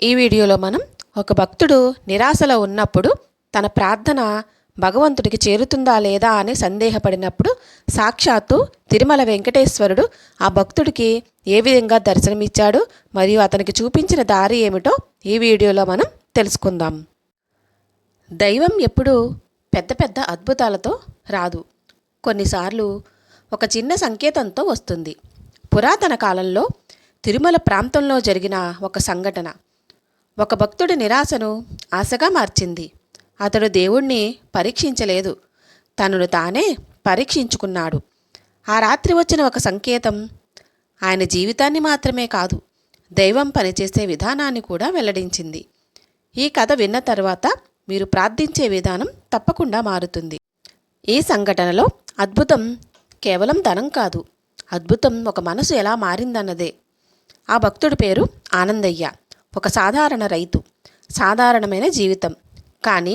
ఈ వీడియోలో మనం ఒక భక్తుడు నిరాశలో ఉన్నప్పుడు తన ప్రార్థన భగవంతుడికి చేరుతుందా లేదా అని సందేహపడినప్పుడు సాక్షాత్తు తిరుమల వెంకటేశ్వరుడు ఆ భక్తుడికి ఏ విధంగా దర్శనమిచ్చాడు మరియు అతనికి చూపించిన దారి ఏమిటో ఈ వీడియోలో మనం తెలుసుకుందాం. దైవం ఎప్పుడూ పెద్ద పెద్ద అద్భుతాలతో రాదు. కొన్నిసార్లు ఒక చిన్న సంకేతంతో వస్తుంది. పురాతన కాలంలో తిరుమల ప్రాంతంలో జరిగిన ఒక సంఘటన ఒక భక్తుడి నిరాశను ఆశగా మార్చింది. అతడు దేవుణ్ణి పరీక్షించలేదు, తనను తానే పరీక్షించుకున్నాడు. ఆ రాత్రి వచ్చిన ఒక సంకేతం ఆయన జీవితాన్ని మాత్రమే కాదు, దైవం పనిచేసే విధానాన్ని కూడా వెల్లడించింది. ఈ కథ విన్న తర్వాత మీరు ప్రార్థించే విధానం తప్పకుండా మారుతుంది. ఈ సంఘటనలో అద్భుతం కేవలం ధనం కాదు, అద్భుతం ఒక మనసు ఎలా మారిందన్నదే. ఆ భక్తుడి పేరు ఆనందయ్య. ఒక సాధారణ రైతు, సాధారణమైన జీవితం. కానీ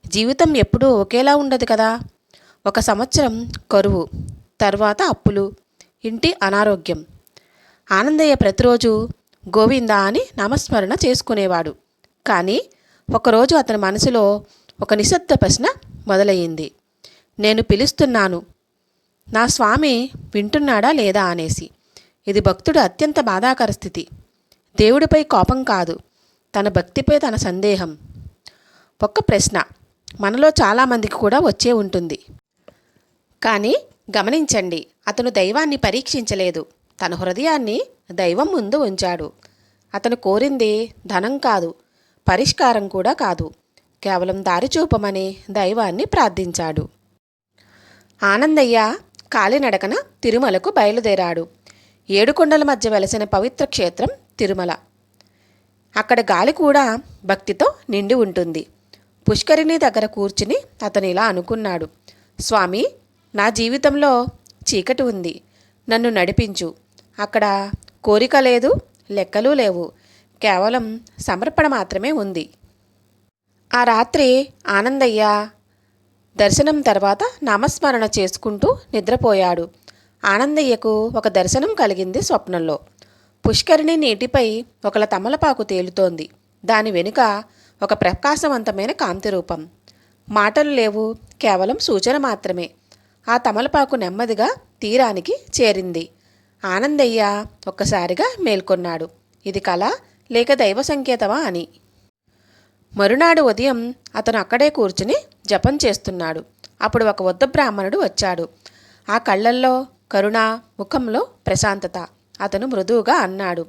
జీవితం ఎప్పుడూ ఒకేలా ఉండదు కదా. ఒక సంవత్సరం కరువు, తర్వాత అప్పులు, ఇంటి అనారోగ్యం. ఆనందయ్య ప్రతిరోజు గోవిందా అని నామస్మరణ చేసుకునేవాడు. కానీ ఒకరోజు అతని మనసులో ఒక నిశ్శబ్ద ప్రశ్న మొదలయ్యింది. నేను పిలుస్తున్నాను, నా స్వామి వింటున్నాడా లేదా అనేసి. ఇది భక్తుడు అత్యంత బాధాకర స్థితి. దేవుడిపై కోపం కాదు, తన భక్తిపై తన సందేహం. ఒక్క ప్రశ్న మనలో చాలామందికి కూడా వచ్చే ఉంటుంది. కానీ గమనించండి, అతను దైవాన్ని పరీక్షించలేదు, తన హృదయాన్ని దైవం ముందు ఉంచాడు. అతను కోరింది ధనం కాదు, పరిష్కారం కూడా కాదు, కేవలం దారి చూపమని దైవాన్ని ప్రార్థించాడు. ఆనందయ్య కాలినడకన తిరుమలకు బయలుదేరాడు. 7 కొండల మధ్య వెలసిన పవిత్ర క్షేత్రం తిరుమల. అక్కడ గాలి కూడా భక్తితో నిండి ఉంటుంది. పుష్కరిణి దగ్గర కూర్చుని అతను ఇలా అనుకున్నాడు, స్వామి, నా జీవితంలో చీకటి ఉంది, నన్ను నడిపించు. అక్కడ కోరిక లేదు, లెక్కలు లేవు, కేవలం సమర్పణ మాత్రమే ఉంది. ఆ రాత్రి ఆనందయ్య దర్శనం తర్వాత నామస్మరణ చేసుకుంటూ నిద్రపోయాడు. ఆనందయ్యకు ఒక దర్శనం కలిగింది స్వప్నంలో. పుష్కరిణి నీటిపై ఒకల తమలపాకు తేలుతోంది. దాని వెనుక ఒక ప్రకాశవంతమైన కాంతి రూపం. మాటలు లేవు, కేవలం సూచన మాత్రమే. ఆ తమలపాకు నెమ్మదిగా తీరానికి చేరింది. ఆనందయ్య ఒక్కసారిగా మేల్కొన్నాడు. ఇది కళ లేక దైవ సంకేతమా అని. మరునాడు ఉదయం అతను అక్కడే కూర్చుని జపం చేస్తున్నాడు. అప్పుడు ఒక వృద్ధ బ్రాహ్మణుడు వచ్చాడు. ఆ కళ్ళల్లో కరుణ, ముఖంలో ప్రశాంతత. అతను మృదువుగా అన్నాడు,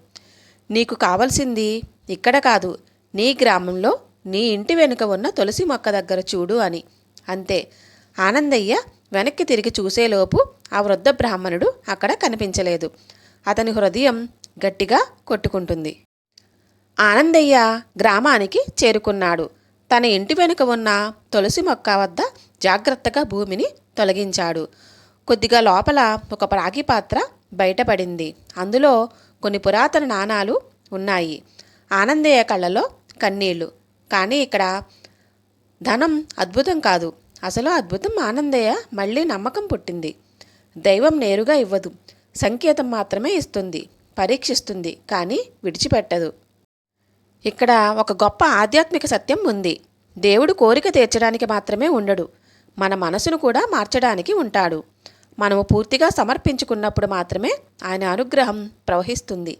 నీకు కావలసింది ఇక్కడ కాదు, నీ గ్రామంలో నీ ఇంటి వెనుక ఉన్న తులసి మొక్క దగ్గర చూడు అని. అంతే. ఆనందయ్య వెనక్కి తిరిగి చూసేలోపు ఆ వృద్ధ బ్రాహ్మణుడు అక్కడ కనిపించలేదు. అతని హృదయం గట్టిగా కొట్టుకుంటుంది. ఆనందయ్య గ్రామానికి చేరుకున్నాడు. తన ఇంటి వెనుక ఉన్న తులసి మొక్క వద్ద జాగ్రత్తగా భూమిని తొలగించాడు. కొద్దిగా లోపల ఒక రాగి పాత్ర బయటపడింది. అందులో కొన్ని పురాతన నాణాలు ఉన్నాయి. ఆనందయ్య కళ్ళలో కన్నీళ్లు. కానీ ఇక్కడ ధనం అద్భుతం కాదు, అసలు అద్భుతం ఆనందయ్య మళ్ళీ నమ్మకం పుట్టింది. దైవం నేరుగా ఇవ్వదు, సంకేతం మాత్రమే ఇస్తుంది, పరీక్షిస్తుంది, కానీ విడిచిపెట్టదు. ఇక్కడ ఒక గొప్ప ఆధ్యాత్మిక సత్యం ఉంది. దేవుడు కోరిక తీర్చడానికి మాత్రమే ఉండడు, మన మనసును కూడా మార్చడానికి ఉంటాడు. మనము పూర్తిగా సమర్పించుకున్నప్పుడు మాత్రమే ఆయన అనుగ్రహం ప్రవహిస్తుంది.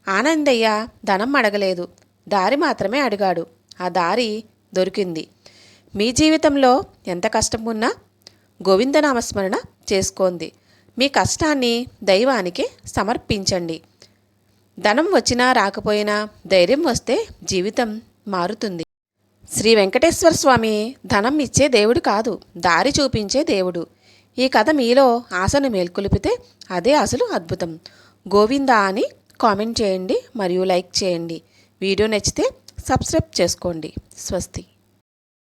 ఆనందయ్య ధనం అడగలేదు, దారి మాత్రమే అడిగాడు. ఆ దారి దొరికింది. మీ జీవితంలో ఎంత కష్టం ఉన్నా గోవిందనామస్మరణ చేసుకోండి. మీ కష్టాన్ని దైవానికి సమర్పించండి. ధనం వచ్చినా రాకపోయినా ధైర్యం వస్తే జీవితం మారుతుంది. శ్రీ వెంకటేశ్వర స్వామి ధనం ఇచ్చే దేవుడు కాదు, దారి చూపించే దేవుడు. ఈ కథ మీలో ఆశను మేల్కొలిపితే అదే అసలు అద్భుతం. గోవిందా అని కామెంట్ చేయండి మరియు లైక్ చేయండి. వీడియో నచ్చితే సబ్స్క్రైబ్ చేసుకోండి. స్వస్తి.